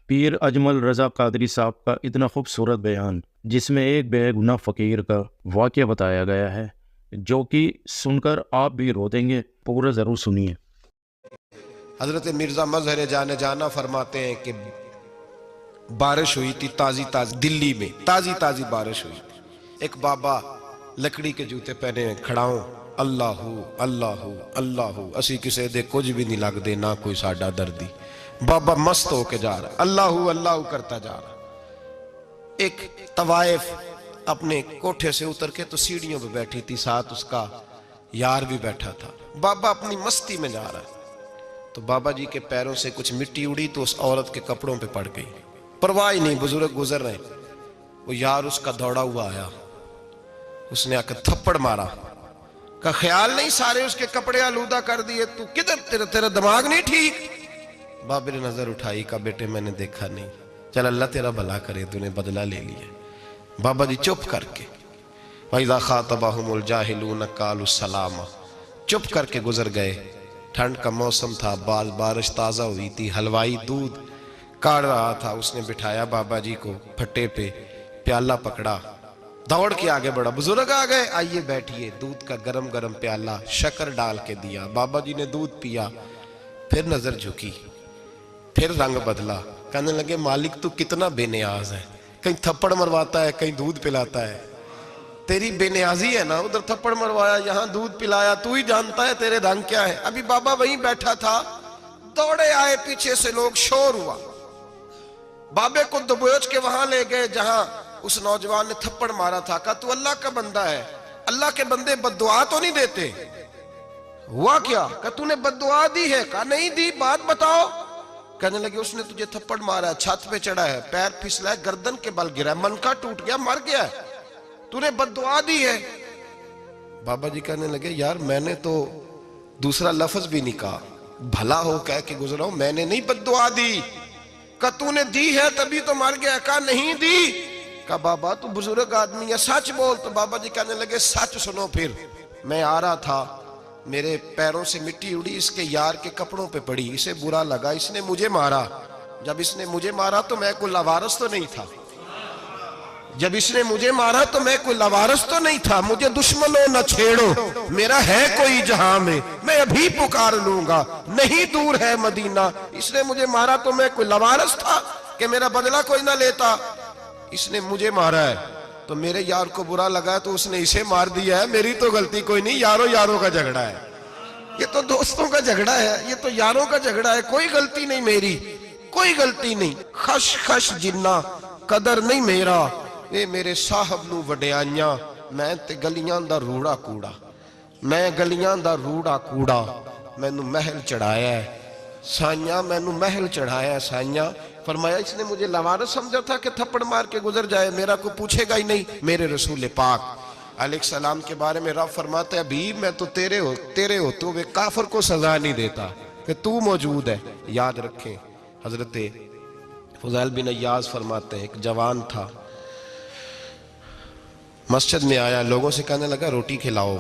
پیر اجمل رضا قادری صاحب کا اتنا خوبصورت بیان جس میں ایک بے گناہ فقیر کا واقعہ بتایا گیا ہے جو کہ سن کر آپ بھی رو دیں گے، پورا ضرور سنیے۔ حضرت مرزا مظہر جانا فرماتے ہیں کہ بارش ہوئی تھی تازی دلی میں تازی بارش ہوئی تھی۔ ایک بابا لکڑی کے جوتے پہنے ہیں، کھڑا ہوں، اللہ اللہ اللہ، اسی کسے دے کچھ بھی نہیں لگ دے، نہ کوئی ساڈا دردی۔ بابا مست ہو کے جا رہا ہے، اللہ اللہ کرتا جا رہا ہے۔ ایک طوائف اپنے کوٹھے سے اتر کے تو سیڑھیوں پہ بیٹھی تھی، ساتھ اس کا یار بھی بیٹھا تھا۔ بابا اپنی مستی میں جا رہا ہے تو بابا جی کے پیروں سے کچھ مٹی اڑی تو اس عورت کے کپڑوں پہ پڑ گئی، پرواہ ہی نہیں، بزرگ گزر رہے۔ وہ یار اس کا دوڑا ہوا آیا، اس نے آ کے تھپڑ مارا، کا خیال نہیں سارے اس کے کپڑے آلودہ کر دیے، تو کدھر تیرا دماغ نہیں ٹھیک؟ بابا نے نظر اٹھائی، کہا بیٹے میں نے دیکھا نہیں، چل اللہ تیرا بھلا کرے، تو نے بدلہ لے لیا۔ بابا جی چپ کر کے وَإِذَا خَاطَبَهُمُ الْجَاهِلُونَ قَالُوا السَّلَامَ، چپ کر کے گزر گئے۔ ٹھنڈ کا موسم تھا، بارش تازہ ہوئی تھی، حلوائی دودھ کاڑ رہا تھا، اس نے بٹھایا بابا جی کو پھٹے پہ، پیالہ پکڑا، دوڑ کے آگے بڑھا، بزرگ آ گئے، آئیے بیٹھیے، دودھ کا گرم گرم پیالہ شکر ڈال کے دیا۔ بابا جی نے دودھ پیا، پھر نظر جھکی، پھر رنگ بدلا، کہنے لگے مالک تو کتنا بے نیاز ہے، کہیں تھپڑ مرواتا ہے، کہیں دودھ پلاتا ہے، تیری بے نیازی ہے نا، ادھر تھپڑ مروایا، یہاں دودھ پلایا، تو ہی جانتا ہے تیرے رنگ کیا ہے۔ ابھی بابا وہیں بیٹھا تھا، دوڑے آئے پیچھے سے لوگ، شور ہوا، بابے کو دبوچ کے وہاں لے گئے جہاں اس نوجوان نے تھپڑ مارا تھا، کہا تو اللہ کا بندہ ہے، اللہ کے بندے بد دعا تو نہیں دیتے؟ ہوا کیا؟ کہا تو نے بد دعا دی ہے؟ کہا نہیں دی، بات بتاؤ۔ کہنے لگے اس نے تجھے تھپڑ مارا ہے، چھت پہ چڑھا ہے، پیر پھسلا ہے، گردن کے بل گرا ہے، منکا ٹوٹ گیا، مر گیا ہے، تو نے بد دعا دی ہے۔ بابا جی کہنے لگے یار میں نے تو دوسرا لفظ بھی نہیں کہا، بھلا ہو کہہ کے گزرا ہوں، میں نے نہیں بد دعا دی۔ کہا تو نے دی ہے تبھی تو مر گیا۔ کہا نہیں دی۔ کہا بابا تو بزرگ آدمی ہے، سچ بول۔ تو بابا جی کہنے لگے سچ سنو، پھر میں آ رہا تھا، میرے پیروں سے مٹی اڑی، اس کے یار کے کپڑوں پہ پڑی، اسے برا لگا، اس نے مجھے مارا۔ جب اس نے مجھے مارا تو میں کوئی لاوارث تو نہیں تھا، جب اس نے مجھے مارا تو میں کوئی لاوارث تو نہیں تھا، مجھے دشمنوں نہ چھیڑو، میرا ہے کوئی جہاں میں ابھی پکار لوں گا، نہیں دور ہے مدینہ۔ اس نے مجھے مارا تو میں کوئی لاوارث تھا کہ میرا بدلہ کوئی نہ لیتا؟ اس نے مجھے مارا ہے تو میرے یار کو برا لگا ہے تو اس نے اسے مار دیا ہے، میری تو غلطی کوئی نہیں، یاروں کا جھگڑا ہے، یہ تو دوستوں کا جھگڑا ہے، یہ تو یاروں کا جھگڑا ہے، کوئی غلطی نہیں میری، کوئی غلطی نہیں۔ خش خش جنہ قدر نہیں میرا، اے میرے صاحب نو وڈیاں، میں تے گلیاں دا روڑا کوڑا، میں گلیاں دا روڑا کوڑا، میں نو محل چڑھایا ہے سائیاں، میں نو محل چڑھایا ہے سائیاں۔ فرمایا اس نے مجھے لوارث سمجھا تھا کہ تھپڑ مار کے گزر جائے، میرا کو پوچھے گا ہی نہیں۔ میرے رسول پاک علیہ السلام کے بارے میں رب فرماتا ہے ابھی میں تو تیرے ہوتے ہوئے کافر کو سزا نہیں دیتا کہ تو موجود ہے۔ یاد رکھیں حضرت فضیل بن عیاض فرماتے ہیں ایک جوان تھا، مسجد میں آیا، لوگوں سے کہنے لگا روٹی کھلاؤ،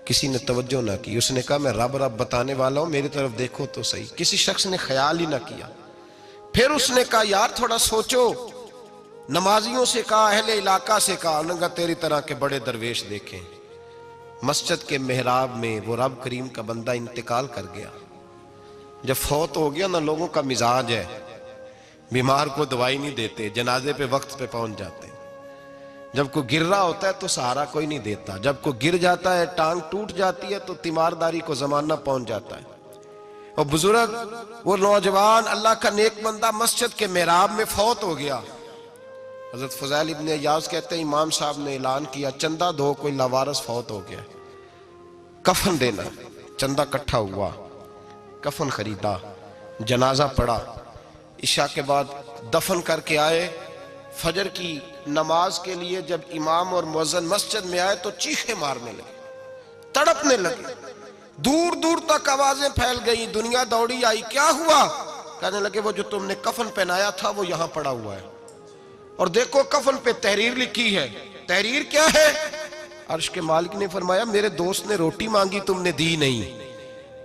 کسی نے توجہ نہ کی، اس نے کہا میں رب بتانے والا ہوں، میری طرف دیکھو تو صحیح، کسی شخص نے خیال ہی نہ کیا۔ پھر اس نے کہا یار تھوڑا سوچو، نمازیوں سے کہا، اہل علاقہ سے کہا، انہوں نے کہا تیری طرح کے بڑے درویش دیکھیں۔ مسجد کے محراب میں وہ رب کریم کا بندہ انتقال کر گیا۔ جب فوت ہو گیا نا، لوگوں کا مزاج ہے، بیمار کو دوائی نہیں دیتے، جنازے پہ وقت پہ پہنچ جاتے، جب کوئی گر رہا ہوتا ہے تو سہارا کوئی نہیں دیتا، جب کوئی گر جاتا ہے ٹانگ ٹوٹ جاتی ہے تو تیمارداری کو زمانہ پہنچ جاتا ہے۔ اور بزرگ وہ نوجوان اللہ کا نیک بندہ مسجد کے محراب میں فوت ہو گیا۔ حضرت فضیل ابن عیاض کہتے ہیں امام صاحب نے اعلان کیا چندہ دو، کوئی لاوارث فوت ہو گیا، کفن دینا۔ چندہ کٹھا ہوا، کفن خریدا، جنازہ پڑا، عشاء کے بعد دفن کر کے آئے۔ فجر کی نماز کے لیے جب امام اور مؤذن مسجد میں آئے تو چیخیں مارنے لگے، تڑپنے لگے، دور دور تک آوازیں پھیل گئی، دنیا دوڑی آئی، کیا ہوا؟ کہنے لگے وہ جو تم نے کفن پہنایا تھا وہ یہاں پڑا ہوا ہے، اور دیکھو کفن پہ تحریر لکھی ہے۔ تحریر کیا ہے؟ عرش کے مالک نے فرمایا میرے دوست نے روٹی مانگی تم نے دی نہیں،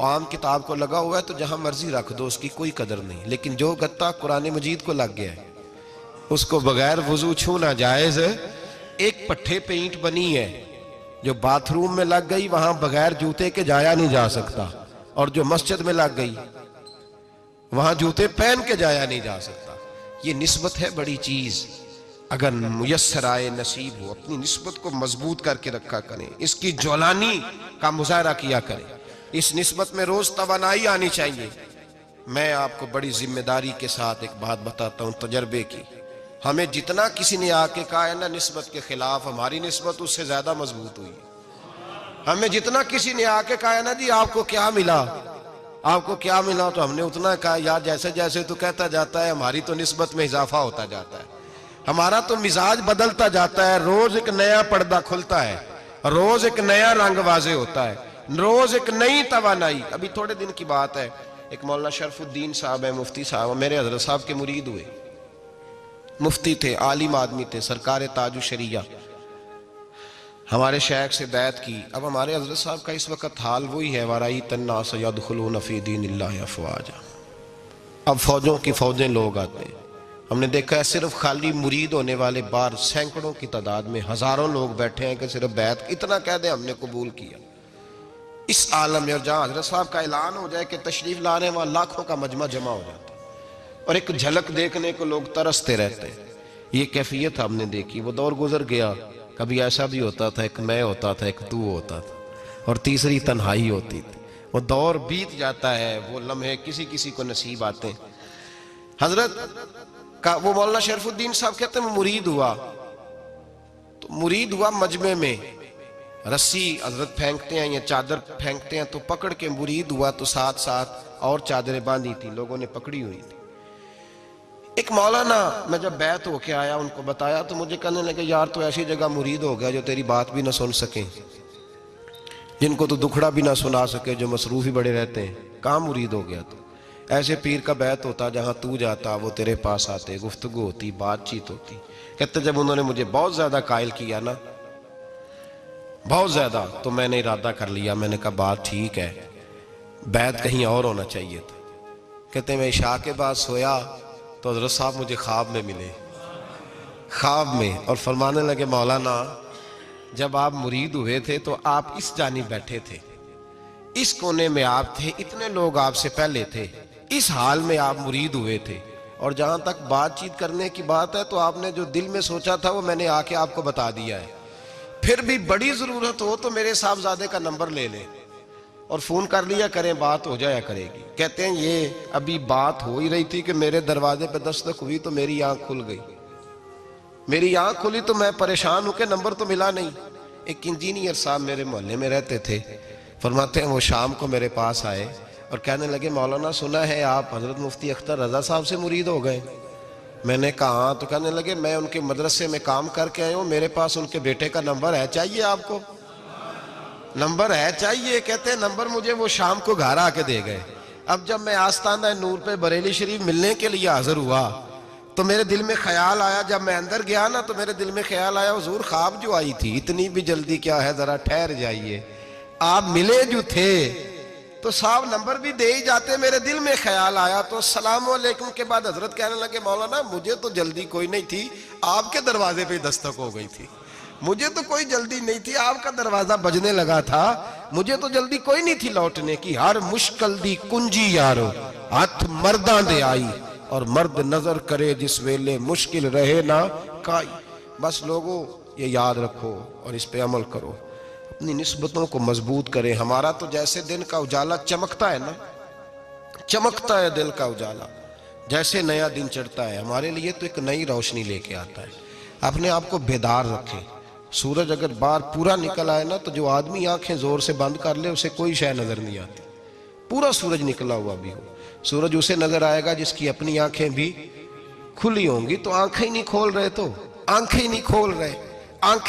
عام کتاب کو لگا ہوا ہے تو جہاں مرضی رکھ دو، اس کی کوئی قدر نہیں، لیکن جو گتا قرآن مجید کو لگ گیا ہے اس کو بغیر وضو چھونا جائز ہے۔ ایک پٹھے پہ اینٹ بنی ہے جو باتھ روم میں لگ گئی، وہاں بغیر جوتے کے جایا نہیں جا سکتا، اور جو مسجد میں لگ گئی وہاں جوتے پہن کے جایا نہیں جا سکتا۔ یہ نسبت ہے بڑی چیز، اگر میسر آئے نصیب ہو اپنی نسبت کو مضبوط کر کے رکھا کریں، اس کی جولانی کا مظاہرہ کیا کریں، اس نسبت میں روز توانائی آنی چاہیے۔ میں آپ کو بڑی ذمہ داری کے ساتھ ایک بات بتاتا ہوں تجربے کی، ہمیں جتنا کسی نے آ کے کہا ہے نا نسبت کے خلاف، ہماری نسبت اس سے زیادہ مضبوط ہوئی۔ ہمیں جتنا کسی نے آ کے کہا ہے نا جی آپ کو کیا ملا، آپ کو کیا ملا، تو ہم نے اتنا کہا یار جیسے جیسے تو کہتا جاتا ہے ہماری تو نسبت میں اضافہ ہوتا جاتا ہے، ہمارا تو مزاج بدلتا جاتا ہے، روز ایک نیا پردہ کھلتا ہے، روز ایک نیا رنگ واضح ہوتا ہے، روز ایک نئی توانائی۔ ابھی تھوڑے دن کی بات ہے، ایک مولانا شرف الدین صاحب ہے، مفتی صاحب، میرے حضرت صاحب کے مرید ہوئے، مفتی تھے، عالم آدمی تھے، سرکار تاج الشریعہ، ہمارے شیخ سے بیعت کی۔ اب ہمارے حضرت صاحب کا اس وقت حال وہی ہے، وَرَأَيْتَ النَّاسَ يَدْخُلُونَ فِي دِينِ اللَّهِ أَفْوَاجًا، اب فوجوں کی فوجیں لوگ آتے ہیں۔ ہم نے دیکھا ہے صرف خالی مرید ہونے والے بار سینکڑوں کی تعداد میں ہزاروں لوگ بیٹھے ہیں کہ صرف بیعت اتنا کہہ دیں ہم نے قبول کیا۔ اس عالم میں اور جہاں حضرت صاحب کا اعلان ہو جائے کہ تشریف لا رہے ہیں، وہاں لاکھوں کا مجمع جمع ہو جاتا ہے اور ایک جھلک دیکھنے کو لوگ ترستے رہتے ہیں۔ یہ کیفیت ہم نے دیکھی، وہ دور گزر گیا، کبھی ایسا بھی ہوتا تھا ایک میں ہوتا تھا، ایک تو ہوتا تھا، اور تیسری تنہائی ہوتی تھی۔ وہ دور بیت جاتا ہے، وہ لمحے کسی کسی کو نصیب آتے ہیں۔ حضرت کا وہ مولانا شرف الدین صاحب کہتے ہیں مرید ہوا، تو مرید ہوا مجمع میں، رسی حضرت پھینکتے ہیں یا چادر پھینکتے ہیں تو پکڑ کے مرید ہوا، تو ساتھ ساتھ اور چادریں باندھی تھی، لوگوں نے پکڑی ہوئی تھی۔ ایک مولانا، میں جب بیعت ہو کے آیا ان کو بتایا تو مجھے کہنے لگے یار تو ایسی جگہ مرید ہو گیا جو تیری بات بھی نہ سن سکیں، جن کو تو دکھڑا بھی نہ سنا سکے، جو مصروف ہی بڑے رہتے ہیں، کہاں مرید ہو گیا تو؟ ایسے پیر کا بیعت ہوتا جہاں تو جاتا وہ تیرے پاس آتے، گفتگو ہوتی، بات چیت ہوتی۔ کہتے جب انہوں نے مجھے بہت زیادہ قائل کیا نا، بہت زیادہ، تو میں نے ارادہ کر لیا، میں نے کہا بات ٹھیک ہے، بیعت کہیں اور ہونا چاہیے تھا۔ کہتے ہیں میں عشاء کے بعد سویا تو حضرت صاحب مجھے خواب میں ملے، خواب میں، اور فرمانے لگے مولانا جب آپ مرید ہوئے تھے تو آپ اس جانب بیٹھے تھے، اس کونے میں آپ تھے، اتنے لوگ آپ سے پہلے تھے، اس حال میں آپ مرید ہوئے تھے، اور جہاں تک بات چیت کرنے کی بات ہے تو آپ نے جو دل میں سوچا تھا وہ میں نے آ کے آپ کو بتا دیا ہے، پھر بھی بڑی ضرورت ہو تو میرے صاحبزادے کا نمبر لے لیں اور فون کر لیا کریں، بات ہو جایا کرے گی۔ کہتے ہیں یہ ابھی بات ہو ہی رہی تھی کہ میرے دروازے پہ دستک ہوئی تو میری آنکھ کھل گئی، میری آنکھ کھلی تو میں پریشان ہوں کہ نمبر تو ملا نہیں۔ ایک انجینئر صاحب میرے محلے میں رہتے تھے، فرماتے ہیں وہ شام کو میرے پاس آئے اور کہنے لگے مولانا سنا ہے آپ حضرت مفتی اختر رضا صاحب سے مرید ہو گئے؟ میں نے کہا ہاں، تو کہنے لگے میں ان کے مدرسے میں کام کر کے آئے ہوں، میرے پاس ان کے بیٹے کا نمبر ہے، چاہیے آپ کو؟ نمبر ہے چاہیے؟ کہتے ہیں نمبر مجھے وہ شام کو گھر آ کے دے گئے۔ اب جب میں آستانہ نور پہ بریلی شریف ملنے کے لیے حاضر ہوا تو میرے دل میں خیال آیا، جب میں اندر گیا نا تو میرے دل میں خیال آیا حضور خواب جو آئی تھی اتنی بھی جلدی کیا ہے، ذرا ٹھہر جائیے، آپ ملے جو تھے تو صاحب نمبر بھی دے ہی جاتے۔ میرے دل میں خیال آیا تو السلام علیکم کے بعد حضرت کہنے لگے مولانا مجھے تو جلدی کوئی نہیں تھی، آپ کے دروازے پہ دستک ہو گئی تھی، مجھے تو کوئی جلدی نہیں تھی، آپ کا دروازہ بجنے لگا تھا، مجھے تو جلدی کوئی نہیں تھی لوٹنے کی، ہر مشکل دی کنجی یارو ہاتھ مرداں دے آئی، اور مرد نظر کرے جس ویلے مشکل رہے نہ کائی۔ بس لوگوں یہ یاد رکھو اور اس پہ عمل کرو، اپنی نسبتوں کو مضبوط کریں۔ ہمارا تو جیسے دن کا اجالا چمکتا ہے نا، چمکتا ہے دل کا اجالا، جیسے نیا دن چڑھتا ہے ہمارے لیے تو ایک نئی روشنی لے کے آتا ہے۔ اپنے آپ کو بیدار رکھیں۔ سورج اگر باہر پورا نکل آئے نا تو جو آدمی آنکھیں زور سے بند کر لے اسے کوئی شے نظر نہیں آتی، پورا سورج نکلا ہوا بھی ہو، سورج اسے نظر آئے گا جس کی اپنی آنکھیں بھی کھلی ہوں گی۔ تو آنکھیں ہی نہیں کھول رہے، تو آنکھیں ہی نہیں کھول رہے، آنکھیں